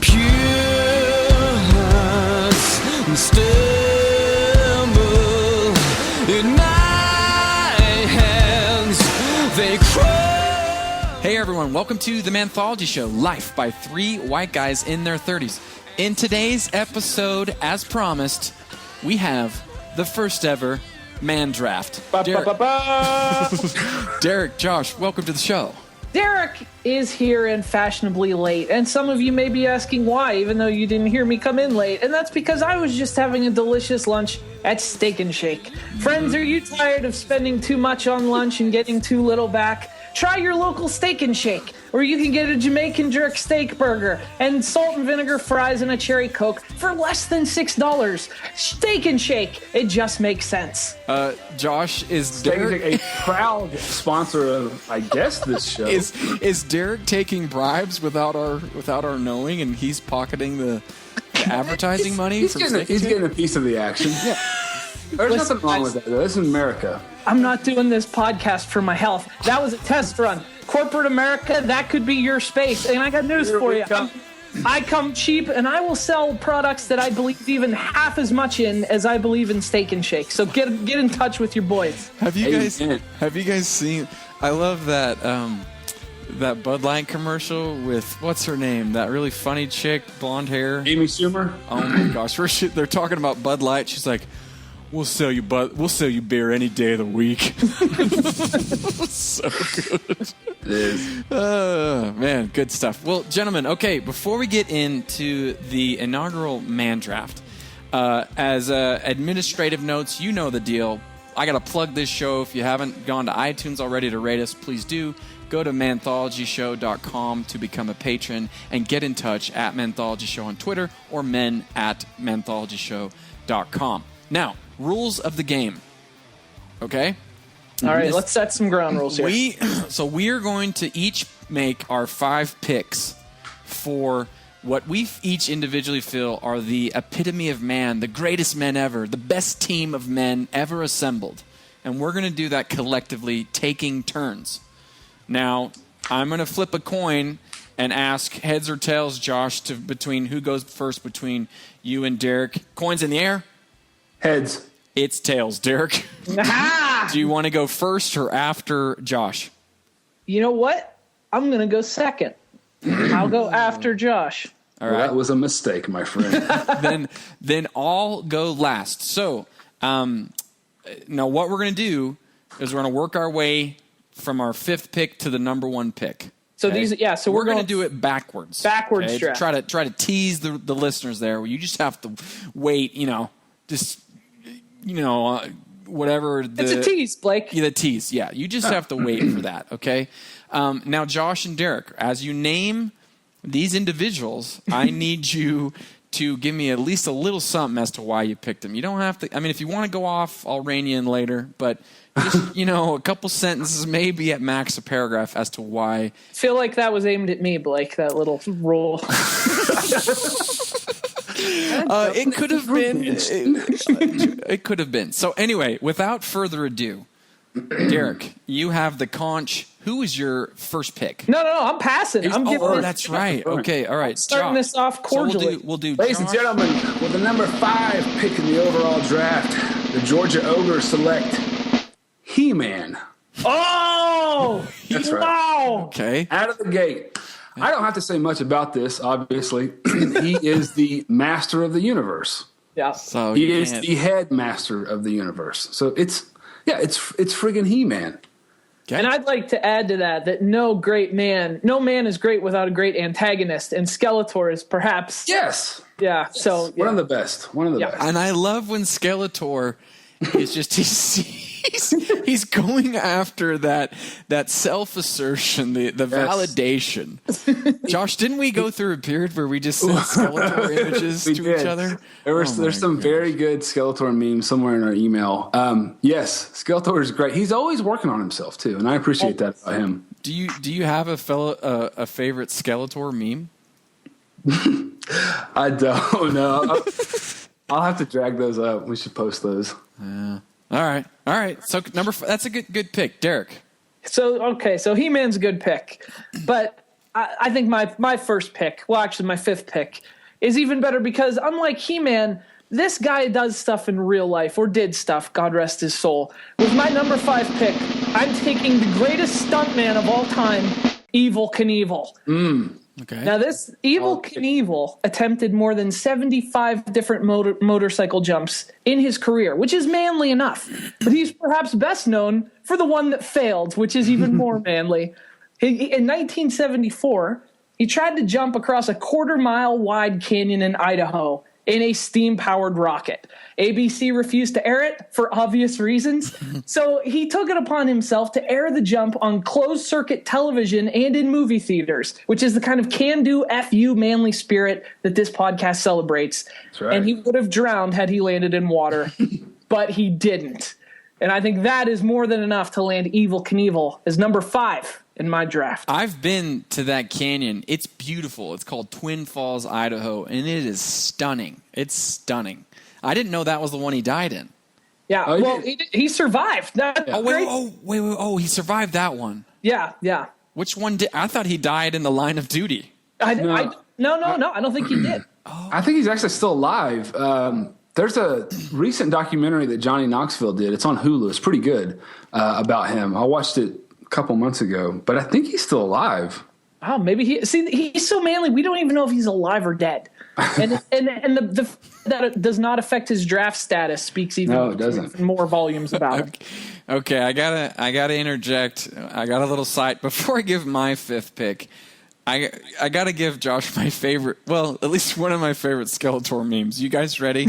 pure hearts stumble in my hands, they crawl. Hey everyone, welcome to the Manthology Show, life by three white guys in their 30s. In today's episode, as promised, we have the first ever Man Draft. Derek, Josh, welcome to the show. Derek is here and fashionably late, and some of you may be asking why, even though you didn't hear me come in late, and that's because I was just having a delicious lunch at Steak and Shake. Friends, are you tired of spending too much on lunch and getting too little back? Try your local Steak and Shake, where you can get a Jamaican jerk steak burger and salt and vinegar fries and a cherry Coke for less than $6. Steak and Shake, it just makes sense. Josh, is Derek Derek a proud sponsor of, I guess, this show? is Derek taking bribes without our knowing, and he's pocketing the advertising money? He's getting a piece of the action. Yeah. There's nothing wrong with that, though. This is America. I'm not doing this podcast for my health. That was a test run. Corporate America, that could be your space. And I got news for you. I come cheap, and I will sell products that I believe even half as much in as I believe in Steak and Shake. So get in touch with your boys. Have you guys seen? I love that that Bud Light commercial with what's her name? That really funny chick, blonde hair. Amy Schumer. Oh my gosh, they're talking about Bud Light. She's like, We'll sell you beer any day of the week. So good. It is. Man, good stuff. Well, gentlemen, okay, before we get into the inaugural Man Draft, as administrative notes, you know the deal. I got to plug this show. If you haven't gone to iTunes already to rate us, please do. Go to manthologyshow.com to become a patron and get in touch at Manthology Show on Twitter or men@manthologyshow.com. Now, rules of the game. Okay? All right, let's set some ground rules here. We are going to each make our 5 picks for what we each individually feel are the epitome of man, the greatest men ever, the best team of men ever assembled. And we're going to do that collectively, taking turns. Now, I'm going to flip a coin and ask heads or tails, Josh, between who goes first between you and Derek. Coins in the air? Heads. It's tails, Derek. Do you want to go first or after Josh? You know what? I'm going to go second. I'll go after Josh. All right. Well, that was a mistake, my friend. Then I'll go last. So now what we're going to do is we're going to work our way from our 5th pick to the number 1 pick. So okay? So we're going to do it backwards. Backwards draft. Try to tease the listeners there. You just have to wait, whatever. It's a tease, Blake. Yeah, the tease. Yeah, you just have to wait for that. Okay. Now, Josh and Derek, as you name these individuals, I need you to give me at least a little something as to why you picked them. You don't have to. I mean, if you want to go off, I'll rein you in later. But just a couple sentences, maybe at max a paragraph, as to why. I feel like that was aimed at me, Blake. That little rule. It could have been. It could have been. So anyway, without further ado, Derek, you have the conch. Who is your first pick? No, I'm passing. I'm giving. Oh, that's right. Okay, all right. Starting this off cordially. So we'll do. Ladies and gentlemen, with the number 5 pick in the overall draft, the Georgia Ogres select He-Man. Oh, That's right. Wow. Okay. Out of the gate. I don't have to say much about this, obviously. He is the master of the universe. Yeah. So he is the headmaster of the universe. So it's friggin' He-Man. Okay. And I'd like to add to that no man is great without a great antagonist, and Skeletor is perhaps. Yes. Yeah. Yes. So One of the best. Best. And I love when Skeletor is just he's going after that self-assertion, the validation. Josh, didn't we go through a period where we just sent Skeletor images to each other? There's some very good Skeletor memes somewhere in our email. Yes, Skeletor is great. He's always working on himself too, and I appreciate that about him. Do you have a favorite Skeletor meme? I don't know. I'll have to drag those up. We should post those. Yeah. All right. So that's a good pick, Derek. So He-Man's a good pick, but I think my first pick, well, actually my fifth pick, is even better because unlike He-Man, this guy does stuff in real life, or did stuff, God rest his soul. With my number 5 pick, I'm taking the greatest stuntman of all time, Evel Knievel. Okay. Now, this Evel Knievel attempted more than 75 different motorcycle jumps in his career, which is manly enough. But he's perhaps best known for the one that failed, which is even more manly. In 1974, he tried to jump across a quarter-mile wide canyon in Idaho in a steam-powered rocket. ABC refused to air it for obvious reasons, so he took it upon himself to air the jump on closed-circuit television and in movie theaters, which is the kind of can-do, F-you, manly spirit that this podcast celebrates. That's right. And he would have drowned had he landed in water, but he didn't. And I think that is more than enough to land Evel Knievel as number 5 in my draft. I've been to that canyon. It's beautiful. It's called Twin Falls, Idaho, and it is stunning. It's stunning. I didn't know that was the one he died in. Yeah, well, he survived. Wait, he survived that one. Yeah. Which one did? I thought he died in the line of duty. No, I don't think he did. I think he's actually still alive. There's a recent documentary that Johnny Knoxville did. It's on Hulu. It's pretty good about him. I watched it a couple months ago, but I think he's still alive. Oh, maybe he's so manly. We don't even know if he's alive or dead. And that it does not affect his draft status speaks even more volumes about him. Okay, I gotta interject. I got a little sight before I give my 5th pick. I gotta give Josh my favorite, well, at least one of my favorite Skeletor memes. You guys ready?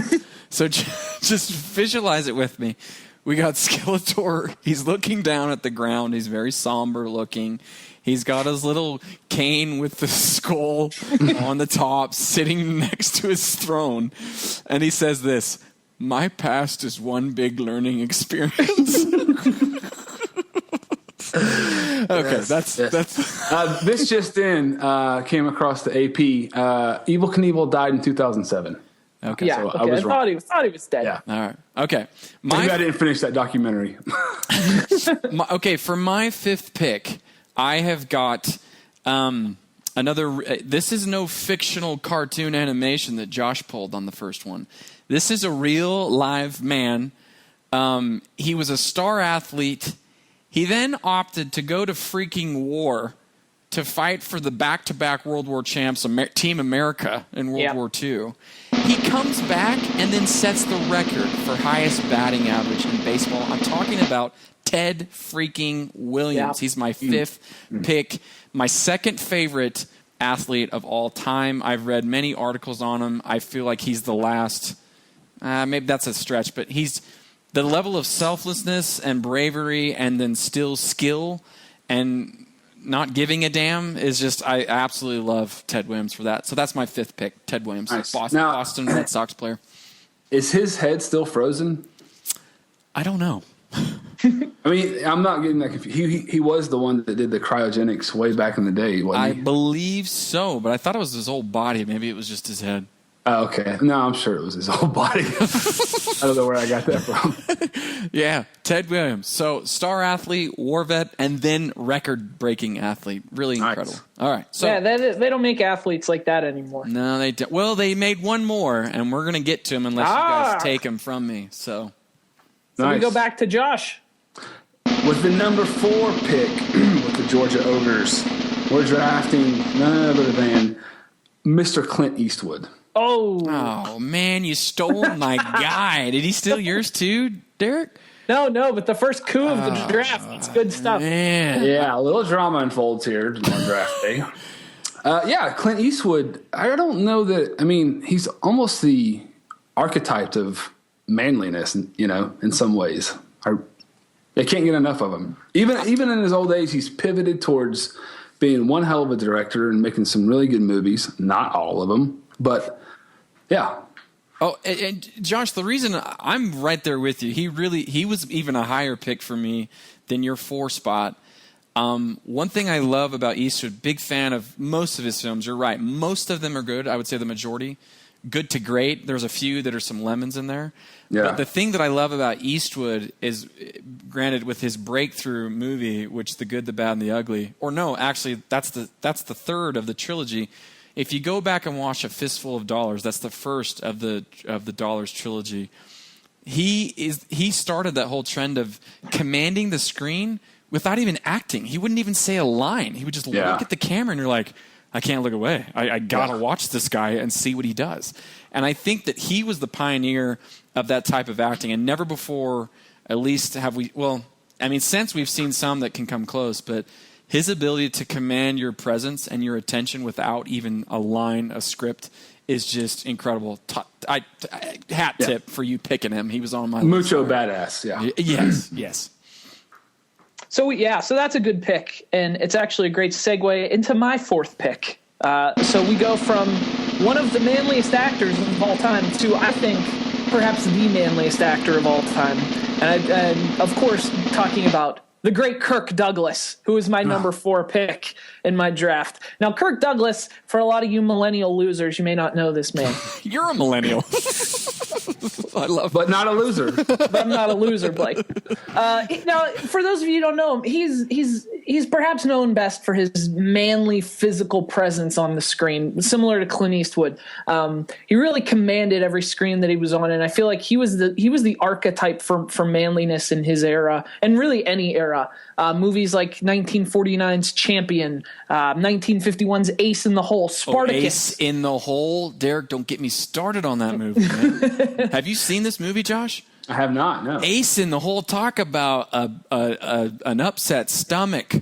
So just visualize it with me. We got Skeletor. He's looking down at the ground. He's very somber looking. He's got his little cane with the skull on the top, sitting next to his throne, and he says this: "My past is one big learning experience." Okay, that's. This just in came across the AP. Evel Knievel died in 2007. Okay, yeah, so okay. I was wrong. Thought he was dead. Yeah. All right. Okay. Maybe I didn't finish that documentary. Okay, for my 5th pick, I have got another. This is no fictional cartoon animation that Josh pulled on the first one. This is a real live man. He was a star athlete. He then opted to go to freaking war to fight for the back-to-back World War champs, Team America, in World War II. He comes back and then sets the record for highest batting average in baseball. I'm talking about Ted freaking Williams. He's my 5th pick, my 2nd favorite athlete of all time. I've read many articles on him. I feel like he's the last. Maybe that's a stretch, but he's the level of selflessness and bravery and then still skill and not giving a damn is just, I absolutely love Ted Williams for that. So that's my 5th pick, Ted Williams, nice. Boston Red Sox player. Is his head still frozen? I don't know. I mean, I'm not getting that confused. He was the one that did the cryogenics way back in the day, wasn't he? I believe so, but I thought it was his whole body. Maybe it was just his head. Oh, okay. No, I'm sure it was his whole body. I don't know where I got that from. Yeah, Ted Williams. So, star athlete, war vet, and then record-breaking athlete. Really incredible. All right. So, yeah, they don't make athletes like that anymore. No, they don't. Well, they made one more, and we're going to get to him unless you guys take him from me. So we go back to Josh. With the number 4 pick with the Georgia Ogres, we're drafting none other than Mr. Clint Eastwood. Oh, man, you stole my guy. Did he steal yours too, Derek? No, but the first coup of the draft. It's good stuff. Man. Yeah, a little drama unfolds here on draft day. Clint Eastwood, I don't know that, I mean, he's almost the archetype of manliness, in some ways. I can't get enough of him. Even in his old age, he's pivoted towards being one hell of a director and making some really good movies. Not all of them, but yeah. Oh, and Josh, the reason I'm right there with you, he was even a higher pick for me than your 4 spot. One thing I love about Eastwood, big fan of most of his films. You're right. Most of them are good. I would say the majority good to great. There's a few that are some lemons in there. Yeah. But the thing that I love about Eastwood is, granted, with his breakthrough movie, which The Good, the Bad, and the Ugly, or no, actually, that's the third of the trilogy. If you go back and watch A Fistful of Dollars, that's the first of the Dollars trilogy. He started that whole trend of commanding the screen without even acting. He wouldn't even say a line. He would just look at the camera, and you're like, I can't look away. I gotta watch this guy and see what he does. And I think that he was the pioneer of that type of acting, and never before, at least, have we. Well, I mean, since we've seen some that can come close, but his ability to command your presence and your attention without even a line, a script, is just incredible. Hat tip for you picking him. He was on my Mucho list. badass. Yeah. Yes. So that's a good pick, and it's actually a great segue into my fourth pick. So we go from one of the manliest actors of all time to, I think, perhaps the manliest actor of all time, and of course, talking about the great Kirk Douglas, who is my number 4 pick in my draft. Now, Kirk Douglas, for a lot of you millennial losers, you may not know this man. You're a millennial. I love, but not a loser. But I'm not a loser, Blake. Now, for those of you who don't know him, he's perhaps known best for his manly physical presence on the screen, similar to Clint Eastwood. He really commanded every screen that he was on, and I feel like he was the archetype for manliness in his era, and really any era. Movies like 1949's Champion, 1951's Ace in the Hole, Spartacus. Ace in the Hole, Derek. Don't get me started on that movie, man. Have you seen this movie, Josh? I have not. No. Ace in the Hole. Talk about an upset stomach,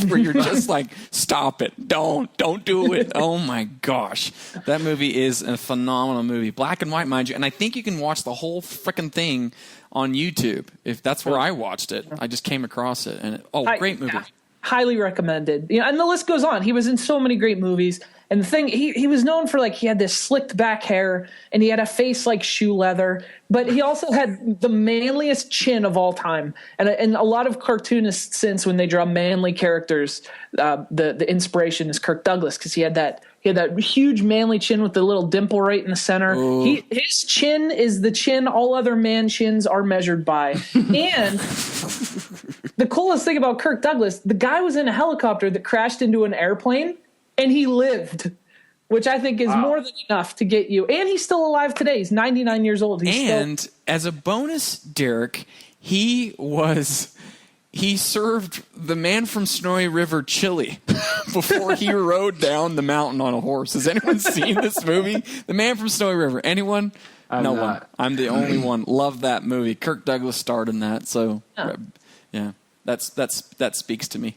where you're just like, stop it, don't do it. Oh my gosh, that movie is a phenomenal movie, black and white, mind you, and I think you can watch the whole freaking thing on YouTube. If that's where I watched it, I just came across it, and great movie. Highly recommended. And the list goes on. He was in so many great movies. And the thing, he was known for, like, he had this slicked back hair and he had a face like shoe leather, but he also had the manliest chin of all time. And a lot of cartoonists since, when they draw manly characters, the inspiration is Kirk Douglas, because he had that huge manly chin with the little dimple right in the center. His chin is the chin all other man chins are measured by. And the coolest thing about Kirk Douglas, the guy was in a helicopter that crashed into an airplane, and he lived, which I think is more than enough to get you. And he's still alive today. He's 99 years old. As a bonus, Derek, he served the Man from Snowy River chili before he rode down the mountain on a horse. Has anyone seen this movie? The Man from Snowy River. Anyone? No one. I'm the only one. Love that movie. Kirk Douglas starred in that. So, yeah, that speaks to me.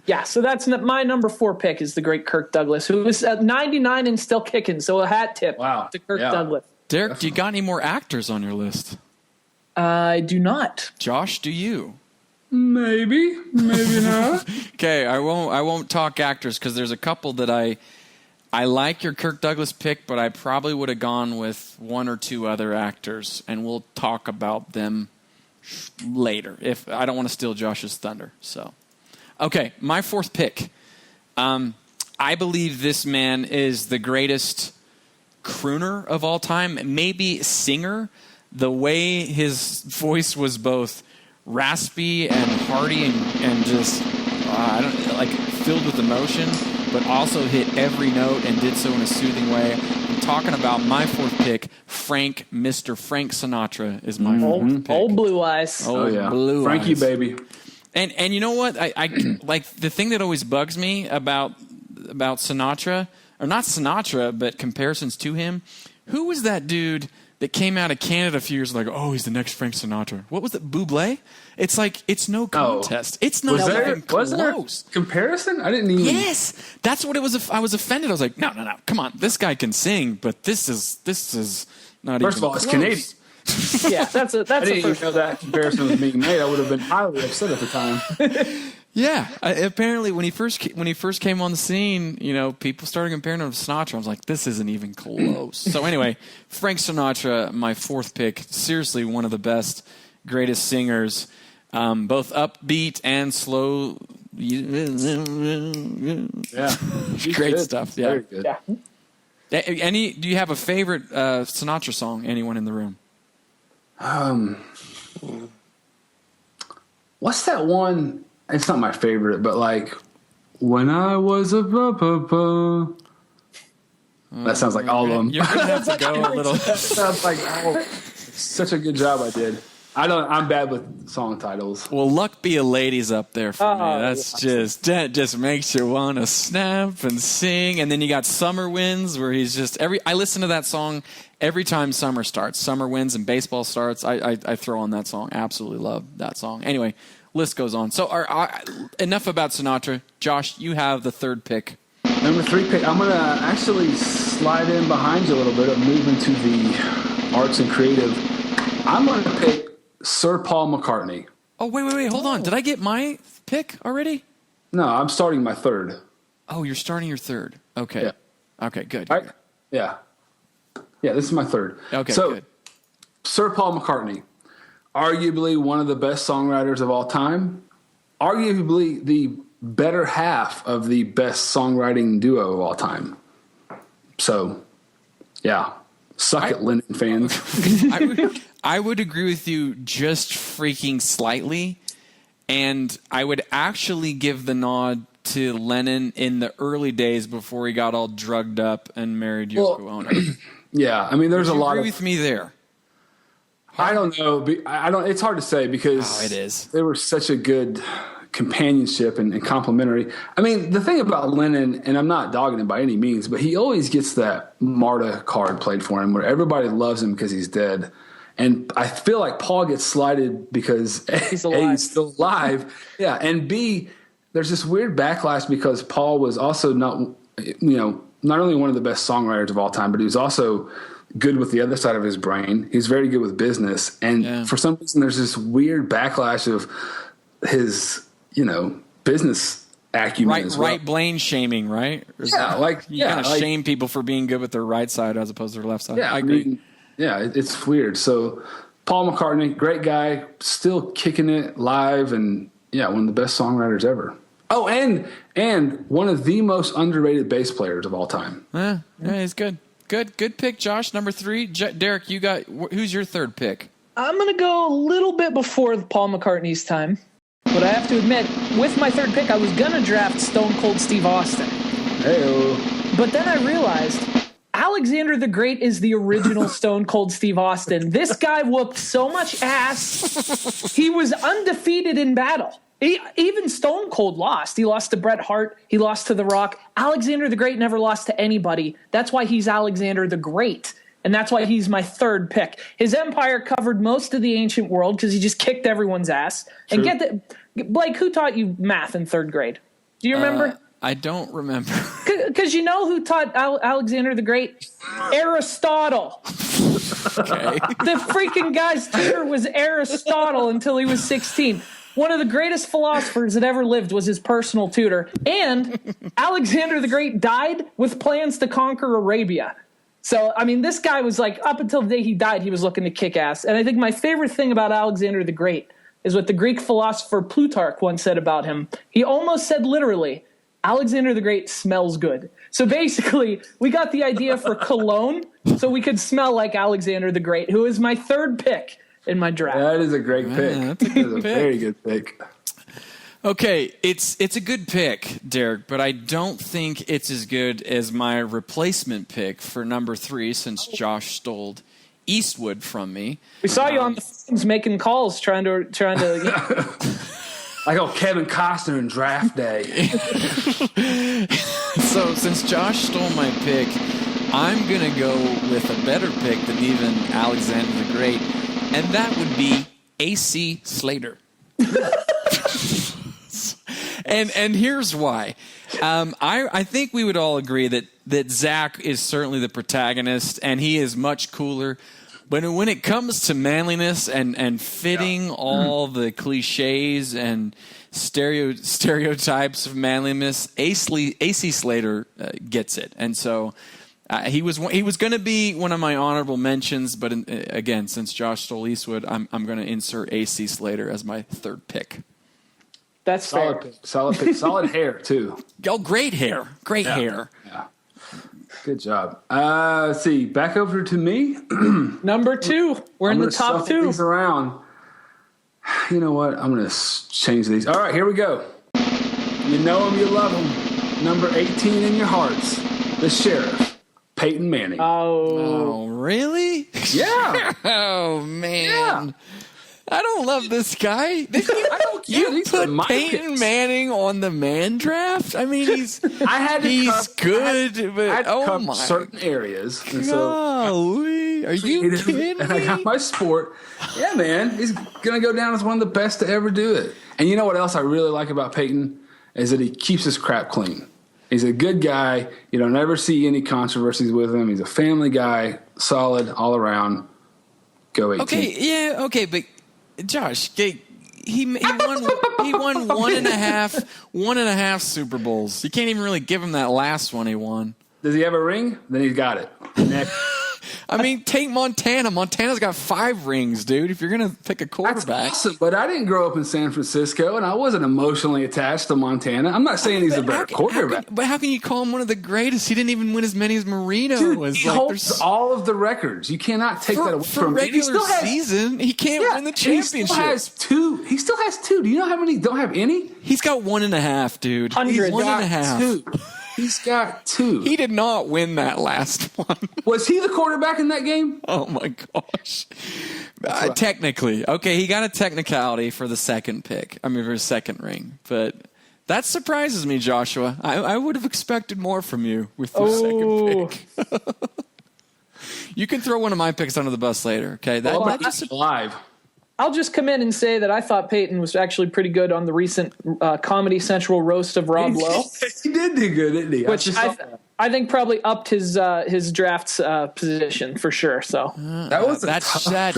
Yeah, so that's my number 4 pick is the great Kirk Douglas, who is at 99 and still kicking. So a hat tip to Kirk Douglas. Derek, do you got any more actors on your list? I do not. Josh, do you? Maybe not. Okay, I won't talk actors, because there's a couple that I like your Kirk Douglas pick, but I probably would have gone with one or two other actors, and we'll talk about them later. If I don't want to steal Josh's thunder, so. Okay, my 4th pick. I believe this man is the greatest crooner of all time, maybe singer. The way his voice was both raspy and hearty and just filled with emotion, but also hit every note and did so in a soothing way. I'm talking about my 4th pick, Mr. Frank Sinatra is my 4th pick. Old Blue Eyes. Blue Frankie, eyes. baby. And you know what? I like the thing that always bugs me about Sinatra, or not Sinatra, but comparisons to him. Who was that dude that came out of Canada a few years ago? He's the next Frank Sinatra. What was it? Bublé? It's like, it's no contest. It's not even close. Was there a comparison? I didn't even. Yes, that's what it was. I was offended. I was like, no, come on. This guy can sing, but this is not. First even of all, it's close. Canadian. Yeah, that's I didn't even know that comparison was being made. I would have been highly upset at the time. Yeah, apparently when he first came on the scene, people started comparing him to Sinatra. I was like, this isn't even close. So anyway, Frank Sinatra, my 4th pick. Seriously, one of the best, greatest singers, both upbeat and slow. Yeah, Great stuff. Yeah. Very good. Yeah. Do you have a favorite Sinatra song? Anyone in the room? What's that one? It's not my favorite, but like when I was a that sounds like all of them. You're gonna have to go a little. Sounds like such a good job I did. I'm bad with song titles. Well, Luck Be a Lady's up there for me. That just makes you want to snap and sing. And then you got Summer Winds, where he's just I listen to that song every time summer starts. Summer Winds and baseball starts. I throw on that song. Absolutely love that song. Anyway, list goes on. So enough about Sinatra. Josh, you have the third pick. Number 3 pick. I'm gonna actually slide in behind you a little bit and move into the arts and creative. I'm gonna pick Sir Paul McCartney. Oh, wait. Hold on. Did I get my pick already? No, I'm starting my third. Oh, you're starting your third. Okay. Yeah. Okay, good. All right. Yeah. Yeah, this is my third. Okay, so, good. Sir Paul McCartney, arguably one of the best songwriters of all time, arguably the better half of the best songwriting duo of all time. So, yeah. Suck it, Lennon fans. I would agree with you just freaking slightly, and I would actually give the nod to Lennon in the early days before he got all drugged up and married Yoko Ono. Yeah, I mean, there's a lot agree with me there. I don't know. I don't. It's hard to say because it is. They were such a good companionship and complementary. I mean, the thing about Lennon, and I'm not dogging him by any means, but he always gets that Marta card played for him where everybody loves him because he's dead. And I feel like Paul gets slighted because he's still alive. Yeah. And B, there's this weird backlash because Paul was also not only one of the best songwriters of all time, but he was also good with the other side of his brain. He's very good with business. And for some reason, there's this weird backlash of his, business acumen as well. Right blame shaming, right? You kind of shame people for being good with their right side as opposed to their left side. Yeah, I agree. It's weird. So Paul McCartney, great guy, still kicking it live, and one of the best songwriters ever. Oh, and one of the most underrated bass players of all time. Yeah, he's good. Good pick, Josh. Number 3, Derek. Who's your third pick? I'm going to go a little bit before Paul McCartney's time. But I have to admit, with my third pick, I was going to draft Stone Cold Steve Austin. Hey-o. But then I realized Alexander the Great is the original Stone Cold Steve Austin. This guy whooped so much ass. He was undefeated in battle. Even Stone Cold lost. He lost to Bret Hart. He lost to The Rock. Alexander the Great never lost to anybody. That's why he's Alexander the Great. And that's why he's my third pick. His empire covered most of the ancient world because he just kicked everyone's ass. True. And Blake, who taught you math in third grade? Do you remember? I don't remember. Because you know who taught Alexander the Great? Aristotle. Okay. The freaking guy's tutor was Aristotle until he was 16. One of the greatest philosophers that ever lived was his personal tutor. And Alexander the Great died with plans to conquer Arabia. So, I mean, this guy was like, up until the day he died, he was looking to kick ass. And I think my favorite thing about Alexander the Great is what the Greek philosopher Plutarch once said about him. He almost said literally, Alexander the Great smells good. So basically, we got the idea for cologne so we could smell like Alexander the Great, who is my third pick in my draft. That is a great pick. That's a good pick. Very good pick. Okay, it's a good pick, Derek, but I don't think it's as good as my replacement pick for number 3 since Josh stole Eastwood from me. We saw you on the phones making calls trying to Like Kevin Costner in Draft Day. So since Josh stole my pick, I'm going to go with a better pick than even Alexander the Great, and that would be A.C. Slater. And here's why. I think we would all agree that Zach is certainly the protagonist, and he is much cooler. But when it comes to manliness and fitting all the cliches and stereotypes of manliness, A.C. Slater gets it. And so he was going to be one of my honorable mentions, but again, since Josh stole Eastwood, I'm going to insert A.C. Slater as my third pick. That's solid fair. Solid pick. Solid hair too. Oh, great hair. Great hair. Yeah. Good job. Let's see. Back over to me. Number 2. We're in the top 2. These around. You know what? I'm going to change these. All right, here we go. You know him, you love him. Number 18 in your hearts, the sheriff, Peyton Manning. Oh, really? Yeah. Oh, man. Yeah. I don't love this guy. I don't care. You These are put my Peyton picks. Manning on the man draft? I mean, he's I had to he's cover, good, I but had to oh cover my certain areas. And so golly, are you kidding and I got me? my sport. Yeah, man. He's going to go down as one of the best to ever do it. And you know what else I really like about Peyton? Is that he keeps his crap clean. He's a good guy. You don't ever see any controversies with him. He's a family guy, solid all around. Go 18. Okay, yeah, okay, but Josh, he won one and a half Super Bowls. You can't even really give him that last one he won. Does he have a ring? Then he's got it. Next. I mean, take Montana. Montana's got 5 rings, dude. If you're gonna pick a That's quarterback, awesome. But I didn't grow up in San Francisco, and I wasn't emotionally attached to Montana. I'm not saying he's a better quarterback. But how can you call him one of the greatest? He didn't even win as many as Marino. Dude, he holds all of the records. You cannot take that away for from him. He regular still has- season. He can't win the championship. He still has 2. He still has 2. Do you know how many don't have any? He's got 1.5, dude. Hundred. One and a half. 2. He's got 2. He did not win that last one. Was he the quarterback in that game? Oh my gosh. Technically. Okay, he got a technicality for the second pick. I mean, for his second ring. But that surprises me, Joshua. I would have expected more from you with the second pick. You can throw one of my picks under the bus later, okay? That's live. I'll just come in and say that I thought Peyton was actually pretty good on the recent Comedy Central roast of Rob Lowe. He did do good, didn't he? Which I think probably upped his draft's position for sure. So that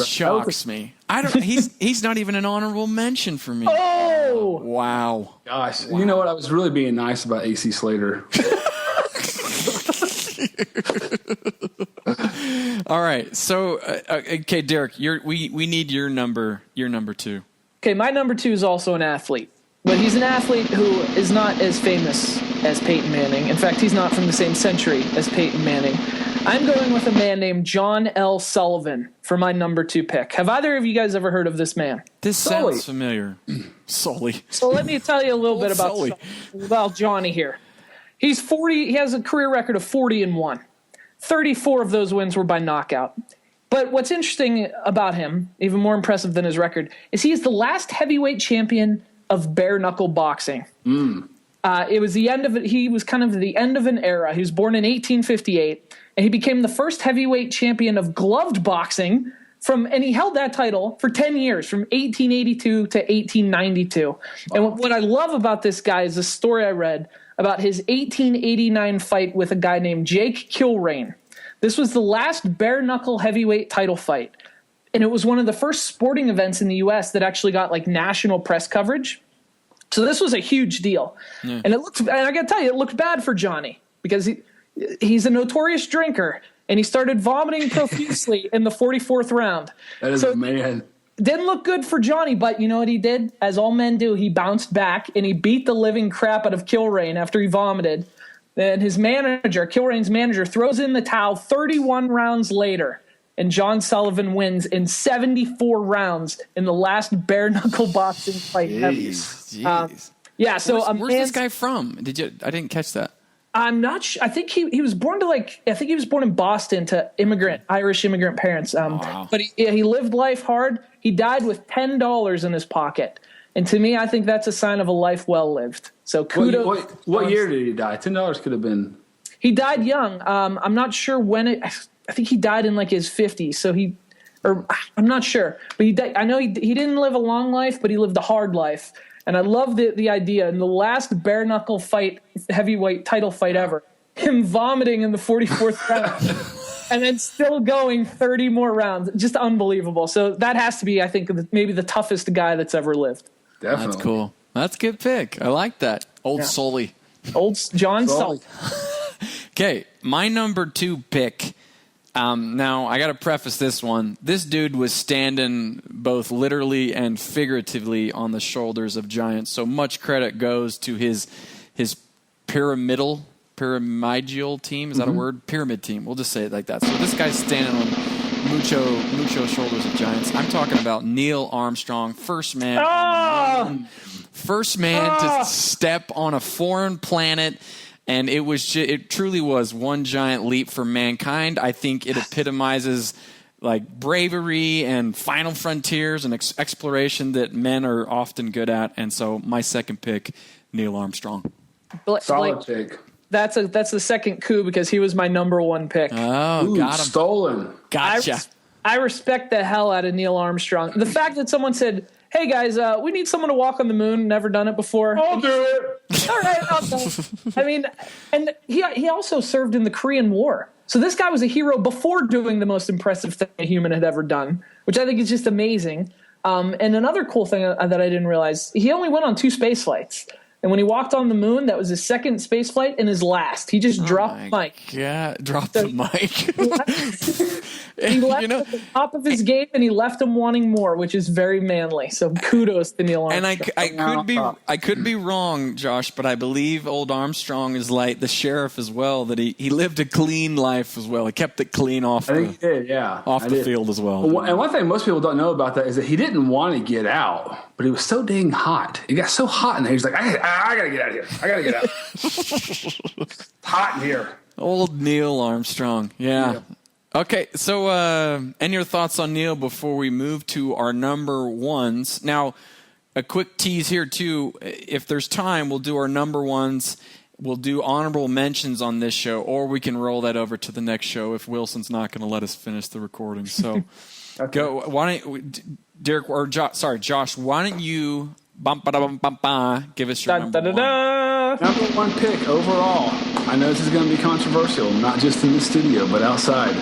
shocks me. I don't. He's not even an honorable mention for me. Oh wow! Gosh, you know what? I was really being nice about AC Slater. All right, so okay, Derek, we need your number 2. Okay, my number 2 is also an athlete, but he's an athlete who is not as famous as Peyton Manning. In fact, he's not from the same century as Peyton Manning. I'm going with a man named John L. Sullivan for my number 2 pick. Have either of you guys ever heard of this man? This sounds familiar. Sully. So let me tell you a little bit about Johnny here. He's 40. He has a career record of 40-1. 34 of those wins were by knockout. But what's interesting about him, even more impressive than his record, is he is the last heavyweight champion of bare knuckle boxing. It was the end of it. He was kind of the end of an era. He was born in 1858, and he became the first heavyweight champion of gloved boxing and he held that title for 10 years, from 1882 to 1892. Wow. And what I love about this guy is a story I read about his 1889 fight with a guy named Jake Kilrain. This was the last bare-knuckle heavyweight title fight, and it was one of the first sporting events in the U.S. that actually got like national press coverage. So this was a huge deal. Yeah. And I got to tell you, it looked bad for Johnny because he's a notorious drinker, and he started vomiting profusely in the 44th round. That is man. Didn't look good for Johnny, but you know what he did? As all men do, he bounced back and he beat the living crap out of Kilrain after he vomited. Then his manager, Kilrain's manager, throws in the towel 31 rounds later, and John Sullivan wins in 74 rounds in the last bare-knuckle boxing fight ever. Jeez. Yeah, so where's this guy from? I didn't catch that. I'm not sure. I think he was born he was born in Boston to Irish immigrant parents. Wow. But he lived life hard. He died with $10 in his pocket. And to me, I think that's a sign of a life well lived. So kudos. What year did he die? $10 could have been. He died young. I'm not sure when I think he died in like his 50s. So I'm not sure. But he died, I know he didn't live a long life, but he lived a hard life. And I love the idea. In the last bare knuckle fight, heavyweight title fight ever, him vomiting in the 44th round, and then still going 30 more rounds, just unbelievable. So that has to be, I think, maybe the toughest guy that's ever lived. Definitely. That's cool. That's a good pick. I like that. Old Sully. Old John Sully. Okay, my number 2 pick. Now, I got to preface this one. This dude was standing both literally and figuratively on the shoulders of giants, so much credit goes to his pyramidal pyramidal team. Is that a word? Pyramid team. We'll just say it like that. So this guy's standing on mucho shoulders of giants. I'm talking about Neil Armstrong, first man on the moon, first man to step on a foreign planet. And it truly was one giant leap for mankind. I think it epitomizes like bravery and final frontiers and exploration that men are often good at. And so my second pick, Neil Armstrong. Solid pick. That's the second coup because he was my number one pick. Oh, got him. Stolen. Gotcha. I respect the hell out of Neil Armstrong. The fact that someone said, "Hey guys, we need someone to walk on the moon. Never done it before. I'll do it." All right, I'll go. I mean, and he also served in the Korean War. So this guy was a hero before doing the most impressive thing a human had ever done, which I think is just amazing. And another cool thing that I didn't realize, he only went on 2 space flights. And when he walked on the moon, that was his second space flight and his last. He just dropped the mic. Yeah, dropped the mic. He left at the top of his game, and he left him wanting more, which is very manly. So kudos to Neil Armstrong. And I could be wrong, Josh, but I believe old Armstrong is like the sheriff as well. That he lived a clean life as well. He kept it clean off the field as well. And one thing most people don't know about that is that he didn't want to get out, but he was so dang hot. It got so hot in there. He's like, I gotta get out of here. I gotta get out. It's hot in here. Old Neil Armstrong. Yeah. Okay, so and your thoughts on Neil before we move to our number ones. Now, a quick tease here, too. If there's time, we'll do our number ones. We'll do honorable mentions on this show, or we can roll that over to the next show if Wilson's not going to let us finish the recording. So, go. Why don't Derek or Josh? Why don't you give us your number one? Number one pick overall. I know this is going to be controversial, not just in the studio, but outside.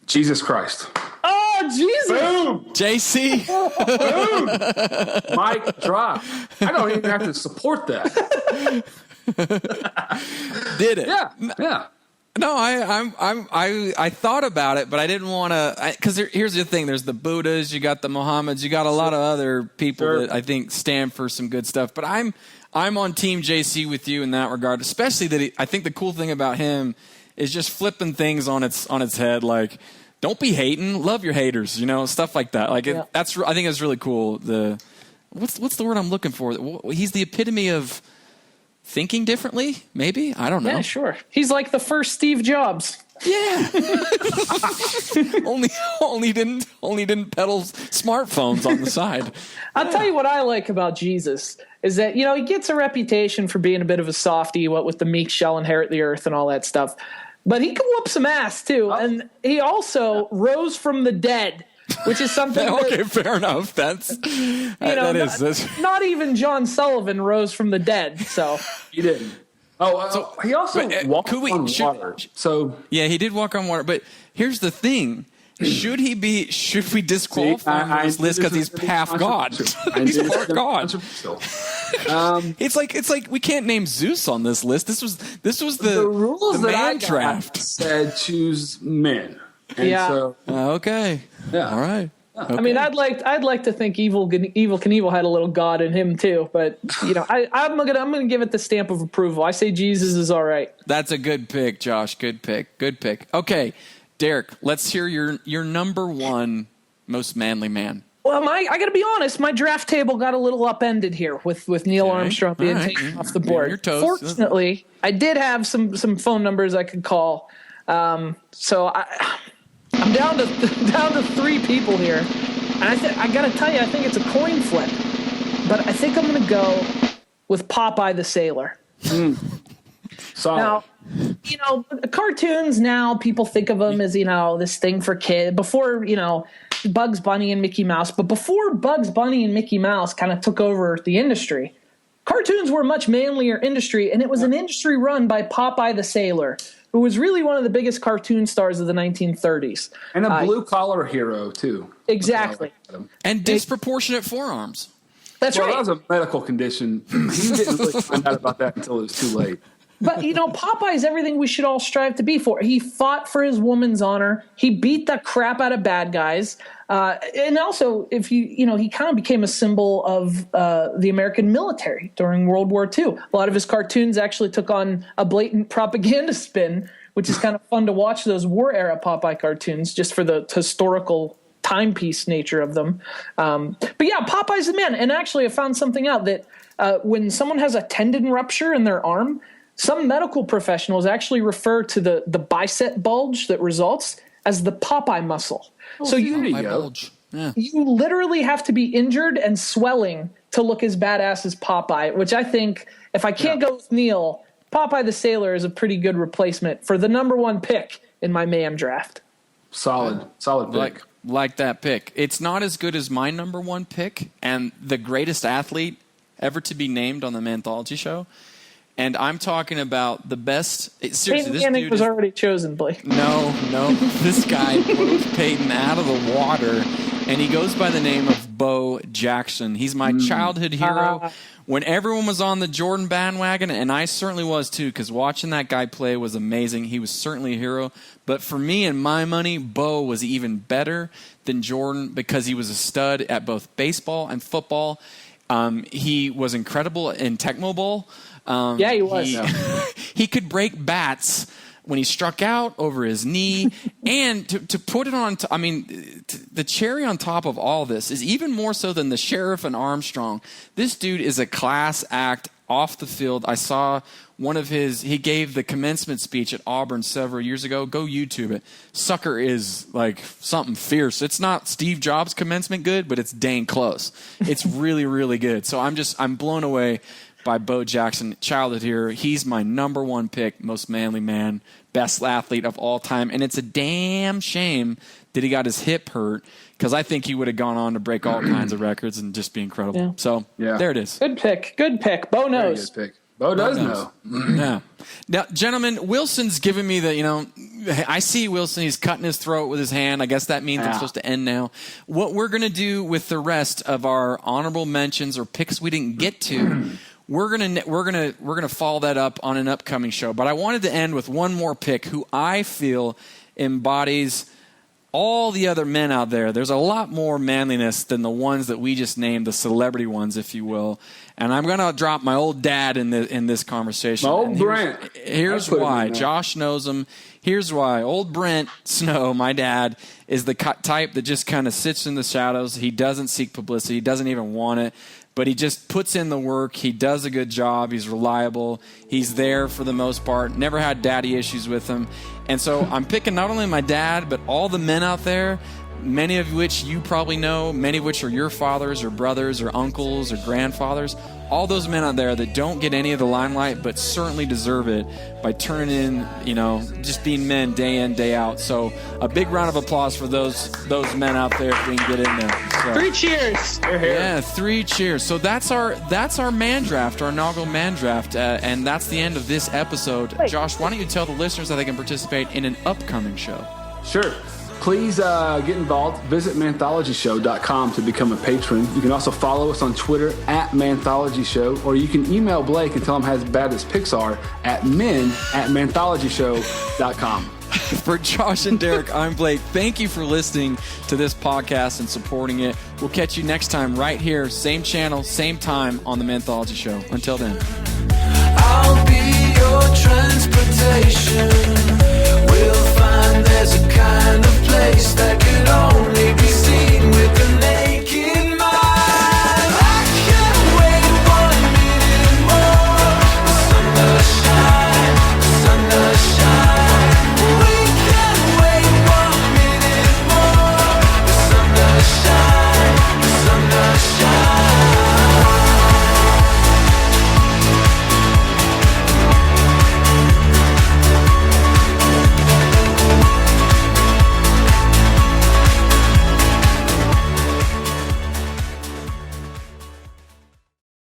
Jesus Christ. Oh, Jesus. Boom. JC. Boom. Mic drop. I don't even have to support that. Did it? Yeah. No, I thought about it, but I didn't want to. Because here's the thing: there's the Buddhas, you got the Mohammeds, you got a lot of other people that I think stand for some good stuff. But I'm on Team JC with you in that regard, especially that I think the cool thing about him is just flipping things on its head. Like, don't be hating, love your haters, stuff like that. Like I think it's really cool. What's the word I'm looking for? He's the epitome of thinking differently, maybe? I don't know. Yeah, sure. He's like the first Steve Jobs. Yeah. only didn't peddle smartphones on the side. I'll tell you what I like about Jesus is that, he gets a reputation for being a bit of a softie, what with the meek shall inherit the earth and all that stuff. But he can whoop some ass too. And he also rose from the dead. Which is something okay, fair enough. That's not even John Sullivan rose from the dead, so he didn't. He also walked on water. So yeah, he did walk on water. But here's the thing: should we disqualify him from this list because he's half God? He's part God. It's like we can't name Zeus on this list. This was the rules the that man I draft said choose men. And okay. Yeah. All right. Okay. I mean, I'd like to think Evil Knievel had a little God in him too, but I'm gonna give it the stamp of approval. I say Jesus is all right. That's a good pick, Josh. Good pick. Okay, Derek, let's hear your number one most manly man. Well, I got to be honest. My draft table got a little upended here with Neil Armstrong being taken off the board. Your toes. Fortunately, I did have some phone numbers I could call. So I'm down to 3 people here, and I got to tell you, I think it's a coin flip, but I think I'm going to go with Popeye the Sailor. Solid. Now, cartoons now people think of them as this thing for kids. Before Bugs Bunny and Mickey Mouse, but before Bugs Bunny and Mickey Mouse kind of took over the industry, cartoons were a much manlier industry, and it was an industry run by Popeye the Sailor, who was really one of the biggest cartoon stars of the 1930s. And a blue-collar hero, too. Exactly. And disproportionate forearms. That's right. That was a medical condition. He didn't really find out about that until it was too late. But, Popeye's everything we should all strive to be for. He fought for his woman's honor. He beat the crap out of bad guys. And also, he kind of became a symbol of the American military during World War II. A lot of his cartoons actually took on a blatant propaganda spin, which is kind of fun to watch those war era Popeye cartoons just for the historical timepiece nature of them. But yeah, Popeye's the man. And actually, I found something out that when someone has a tendon rupture in their arm, some medical professionals actually refer to the bicep bulge that results as the Popeye muscle. So you bulge. Yeah. You literally have to be injured and swelling to look as badass as Popeye, which I think, if I can't go with Neil, Popeye the Sailor is a pretty good replacement for the number 1 pick in my man draft. Solid pick. Like that pick. It's not as good as my number 1 pick and the greatest athlete ever to be named on the Manthology show. And I'm talking about the best. Seriously, this dude was already chosen, Blake. No. This guy blows Peyton out of the water, and he goes by the name of Bo Jackson. He's my childhood hero. When everyone was on the Jordan bandwagon, and I certainly was too, because watching that guy play was amazing. He was certainly a hero. But for me and my money, Bo was even better than Jordan because he was a stud at both baseball and football. He was incredible in Tecmo Bowl. Yeah, he was. He could break bats when he struck out over his knee. And to put it on, the cherry on top of all this is even more so than the Sheriff and Armstrong. This dude is a class act off the field. I saw he gave the commencement speech at Auburn several years ago. Go YouTube it. Sucker is like something fierce. It's not Steve Jobs' commencement good, but it's dang close. It's really, really good. So I'm blown away by Bo Jackson, childhood hero. He's my number 1 pick, most manly man, best athlete of all time. And it's a damn shame that he got his hip hurt, because I think he would have gone on to break all kinds of records and just be incredible. Yeah. So there it is. Good pick. Bo knows. Very good pick. Bo does know. Yeah. Now, gentlemen, Wilson's giving me I see Wilson. He's cutting his throat with his hand. I guess that means I'm supposed to end now. What we're going to do with the rest of our honorable mentions or picks we didn't get to, we're gonna follow that up on an upcoming show. But I wanted to end with one more pick who I feel embodies all the other men out there. There's a lot more manliness than the ones that we just named, the celebrity ones, if you will. And I'm going to drop my old dad in this conversation. Old Brent. Here's why. Josh knows him. Here's why. Old Brent Snow, my dad, is the type that just kind of sits in the shadows. He doesn't seek publicity. He doesn't even want it. But he just puts in the work. He does a good job. He's reliable. He's there for the most part. Never had daddy issues with him. And so I'm picking not only my dad, but all the men out there, many of which you probably know, many of which are your fathers or brothers or uncles or grandfathers. All those men out there that don't get any of the limelight, but certainly deserve it by turning in, just being men day in, day out. So a big round of applause for those men out there if we can get in there. So, 3 cheers. Yeah, 3 cheers. So that's our man draft, our inaugural man draft, and that's the end of this episode. Wait. Josh, why don't you tell the listeners how they can participate in an upcoming show? Sure. Please get involved. Visit manthology.show.com to become a patron. You can also follow us on Twitter at Manthology Show, or you can email Blake and tell him how bad his picks are at men@manthology.show.com. For Josh and Derek, I'm Blake. Thank you for listening to this podcast and supporting it. We'll catch you next time right here, same channel, same time on the Manthology Show. Until then. I'll be your transportation. We'll find there's a kind of place that could only be